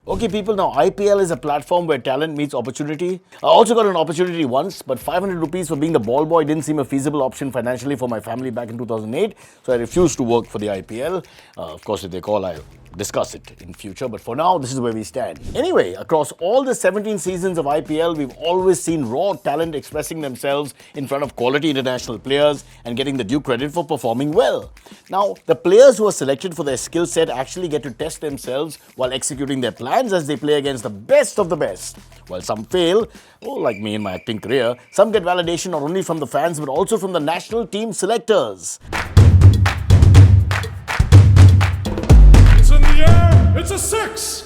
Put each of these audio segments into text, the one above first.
Okay, people, now IPL is a platform where talent meets opportunity. I also got an opportunity once, but 500 rupees for being the ball boy didn't seem a feasible option financially for my family back in 2008, so I refused to work for the IPL. Of course, if they call, I'll discuss it in future, but for now, this is where we stand. Anyway, across all the 17 seasons of IPL, we've always seen raw talent expressing themselves in front of quality international players and getting the due credit for performing well. Now, the players who are selected for their skill set actually get to test themselves while executing their plans as they play against the best of the best. While some fail, like me in my acting career, some get validation not only from the fans but also from the national team selectors. It's in the air, it's a six!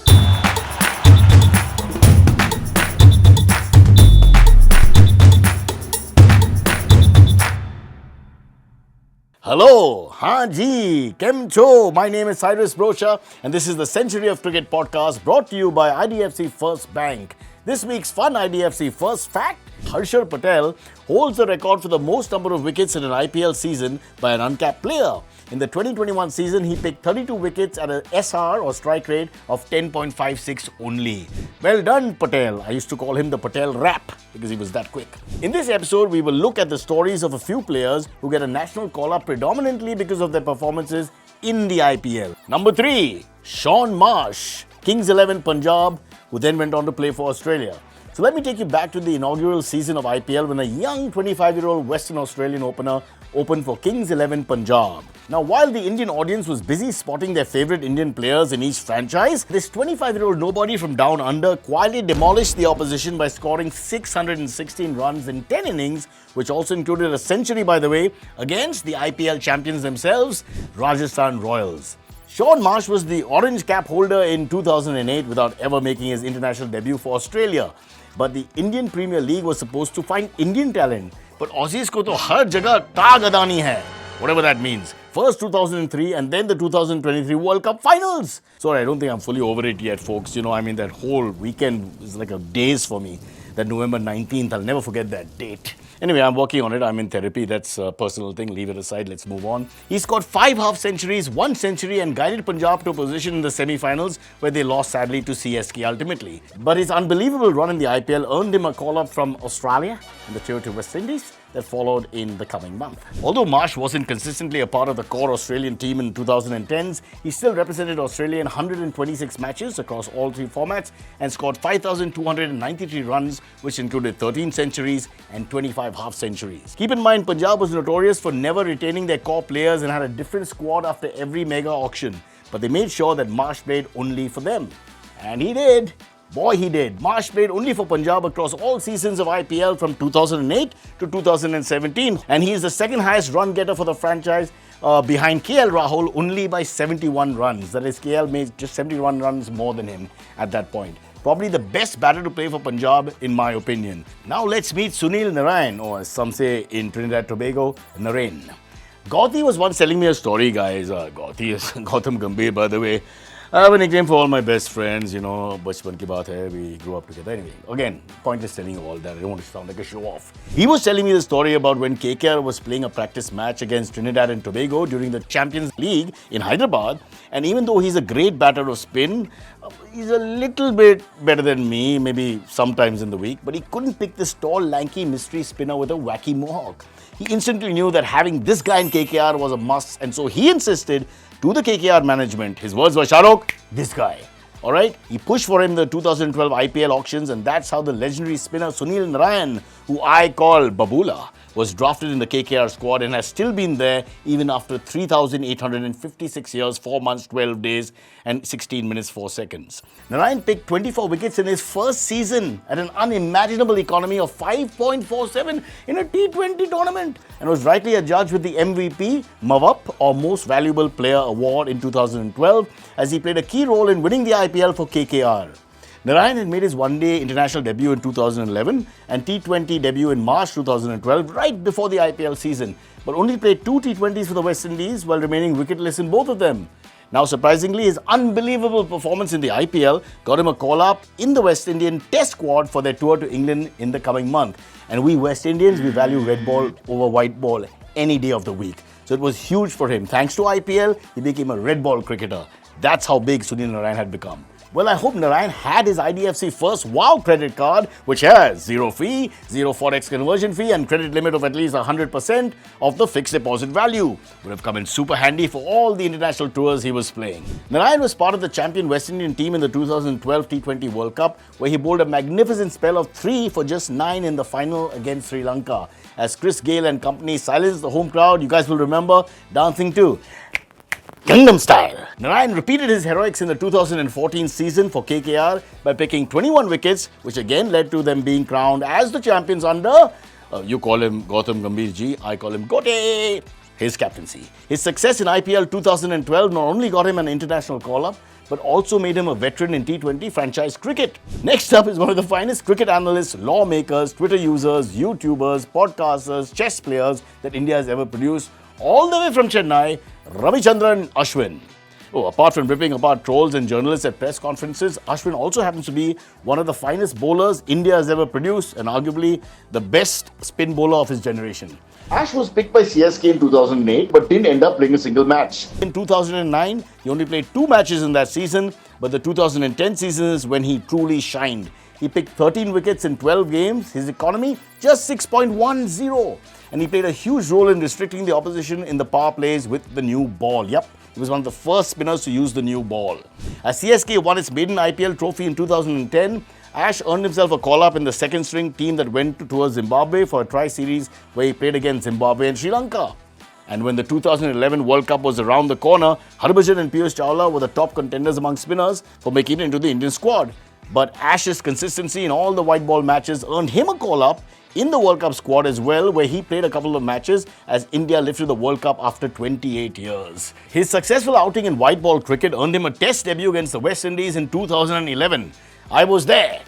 Hello, Haji, Kem Cho. My name is Cyrus Broacha, and this is the Century of Cricket podcast brought to you by IDFC First Bank. This week's fun IDFC First fact: Harshar Patel holds the record for the most number of wickets in an IPL season by an uncapped player. In the 2021 season, he picked 32 wickets at a SR or strike rate of 10.56 only. Well done, Patel. I used to call him the Patel Rap because he was that quick. In this episode, we will look at the stories of a few players who get a national call-up predominantly because of their performances in the IPL. Number 3, Shaun Marsh, Kings 11 Punjab, who then went on to play for Australia. So let me take you back to the inaugural season of IPL when a young 25-year-old Western Australian opener opened for Kings 11 Punjab. Now, while the Indian audience was busy spotting their favourite Indian players in each franchise, this 25-year-old nobody from down under quietly demolished the opposition by scoring 616 runs in 10 innings, which also included a century, by the way, against the IPL champions themselves, Rajasthan Royals. Shaun Marsh was the orange cap holder in 2008 without ever making his international debut for Australia. But the Indian Premier League was supposed to find Indian talent. But Aussies ko to har jagah taag adani hai, whatever that means. First 2003 and then the 2023 World Cup finals. Sorry, I don't think I'm fully over it yet, folks. That whole weekend is like a daze for me. That November 19th, I'll never forget that date. Anyway, I'm working on it. I'm in therapy. That's a personal thing. Leave it aside. Let's move on. He scored 5 half-centuries, 1 century and guided Punjab to a position in the semi-finals where they lost sadly to CSK ultimately. But his unbelievable run in the IPL earned him a call-up from Australia and the tour to West Indies that followed in the coming month. Although Marsh wasn't consistently a part of the core Australian team in 2010s, he still represented Australia in 126 matches across all 3 formats and scored 5,293 runs, which included 13 centuries and 25 half-centuries. Keep in mind, Punjab was notorious for never retaining their core players and had a different squad after every mega auction. But they made sure that Marsh played only for them. And he did. Boy, he did. Marsh played only for Punjab across all seasons of IPL from 2008 to 2017. And he is the second highest run getter for the franchise behind KL Rahul only by 71 runs. That is, KL made just 71 runs more than him at that point. Probably the best batter to play for Punjab, in my opinion. Now let's meet Sunil Narine, or as some say in Trinidad Tobago, Narine. Gauti was once telling me a story, guys. Gauti is Gautam Gambhir, by the way. I have a nickname for all my best friends, bachpan ki baat hai, we grew up together. Anyway, again, pointless telling you all that, I don't want to sound like a show-off. He was telling me the story about when KKR was playing a practice match against Trinidad and Tobago during the Champions League in Hyderabad, and even though he's a great batter of spin, he's a little bit better than me, maybe sometimes in the week, but he couldn't pick this tall, lanky mystery spinner with a wacky mohawk. He instantly knew that having this guy in KKR was a must, and so he insisted to the KKR management. His words were, "Shahrukh, this guy." Alright? He pushed for him the 2012 IPL auctions, and that's how the legendary spinner Sunil Narine, who I call Babula, was drafted in the KKR squad and has still been there even after 3,856 years, 4 months, 12 days and 16 minutes, 4 seconds. Narine picked 24 wickets in his first season at an unimaginable economy of 5.47 in a T20 tournament and was rightly adjudged with the MVP, Mawap, or Most Valuable Player award in 2012 as he played a key role in winning the IPL for KKR. Narine had made his one-day international debut in 2011 and T20 debut in March 2012, right before the IPL season, but only played 2 T20s for the West Indies while remaining wicketless in both of them. Now, surprisingly, his unbelievable performance in the IPL got him a call-up in the West Indian Test squad for their tour to England in the coming month. And we West Indians, we value red ball over white ball any day of the week. So it was huge for him. Thanks to IPL, he became a red ball cricketer. That's how big Sunil Narine had become. Well, I hope Narine had his IDFC First Wow credit card, which has zero fee, zero forex conversion fee, and credit limit of at least 100% of the fixed deposit value. Would have come in super handy for all the international tours he was playing. Narine was part of the champion West Indian team in the 2012 T20 World Cup, where he bowled a magnificent spell of 3 for just 9 in the final against Sri Lanka. As Chris Gayle and company silenced the home crowd, you guys will remember dancing to Gangnam Style. Narine repeated his heroics in the 2014 season for KKR by picking 21 wickets, which again led to them being crowned as the champions under, you call him Gautam Gambhir ji, I call him Gote, his captaincy. His success in IPL 2012 not only got him an international call-up, but also made him a veteran in T20 franchise cricket. Next up is one of the finest cricket analysts, lawmakers, Twitter users, YouTubers, podcasters, chess players that India has ever produced, all the way from Chennai, Ravichandran Ashwin. Oh, apart from ripping apart trolls and journalists at press conferences, Ashwin also happens to be one of the finest bowlers India has ever produced and arguably the best spin bowler of his generation. Ash was picked by CSK in 2008 but didn't end up playing a single match. In 2009, he only played 2 matches in that season, but the 2010 season is when he truly shined. He picked 13 wickets in 12 games, his economy just 6.10. And he played a huge role in restricting the opposition in the power plays with the new ball. Yep, he was one of the first spinners to use the new ball. As CSK won its maiden IPL trophy in 2010, Ash earned himself a call-up in the second string team that went to tour Zimbabwe for a tri-series where he played against Zimbabwe and Sri Lanka. And when the 2011 World Cup was around the corner, Harbhajan and Piyush Chawla were the top contenders among spinners for making it into the Indian squad. But Ash's consistency in all the white ball matches earned him a call-up in the World Cup squad as well, where he played a couple of matches as India lifted the World Cup after 28 years. His successful outing in white ball cricket earned him a test debut against the West Indies in 2011. I was there,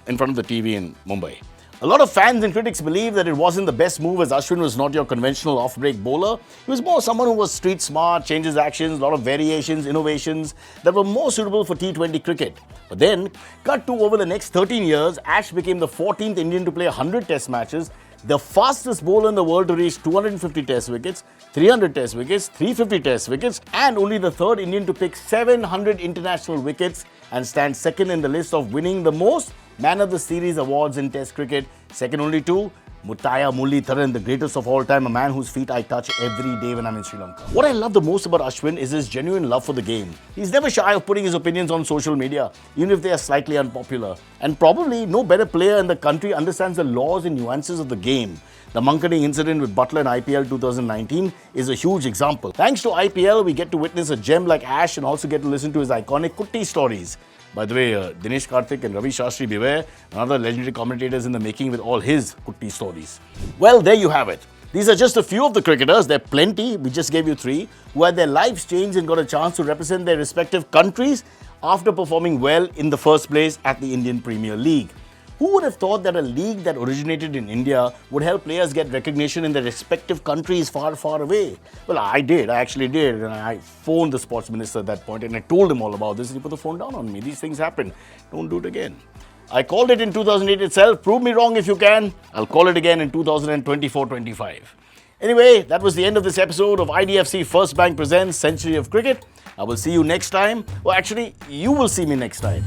in front of the TV in Mumbai. A lot of fans and critics believe that it wasn't the best move as Ashwin was not your conventional off-break bowler. He was more someone who was street smart, changed his actions, a lot of variations, innovations that were more suitable for T20 cricket. But then, cut to over the next 13 years, Ash became the 14th Indian to play 100 test matches, the fastest bowler in the world to reach 250 test wickets, 300 test wickets, 350 test wickets, and only the 3rd Indian to pick 700 international wickets and stand second in the list of winning the most Man of the Series awards in Test cricket, second only to Muttiah Muralitharan, the greatest of all time, a man whose feet I touch every day when I'm in Sri Lanka. What I love the most about Ashwin is his genuine love for the game. He's never shy of putting his opinions on social media, even if they are slightly unpopular. And probably no better player in the country understands the laws and nuances of the game. The monketing incident with Butler in IPL 2019 is a huge example. Thanks to IPL, we get to witness a gem like Ash and also get to listen to his iconic Kutti stories. By the way, Dinesh Karthik and Ravi Shastri beware, another legendary commentators in the making with all his Kutti stories. Well, there you have it. These are just a few of the cricketers, there are plenty, we just gave you 3, who had their lives changed and got a chance to represent their respective countries after performing well in the first place at the Indian Premier League. Who would have thought that a league that originated in India would help players get recognition in their respective countries far, far away? Well, I actually did. And I phoned the sports minister at that point and I told him all about this and he put the phone down on me. These things happen. Don't do it again. I called it in 2008 itself. Prove me wrong if you can. I'll call it again in 2024-25. Anyway, that was the end of this episode of IDFC First Bank Presents Century of Cricket. I will see you next time. Well, actually, you will see me next time.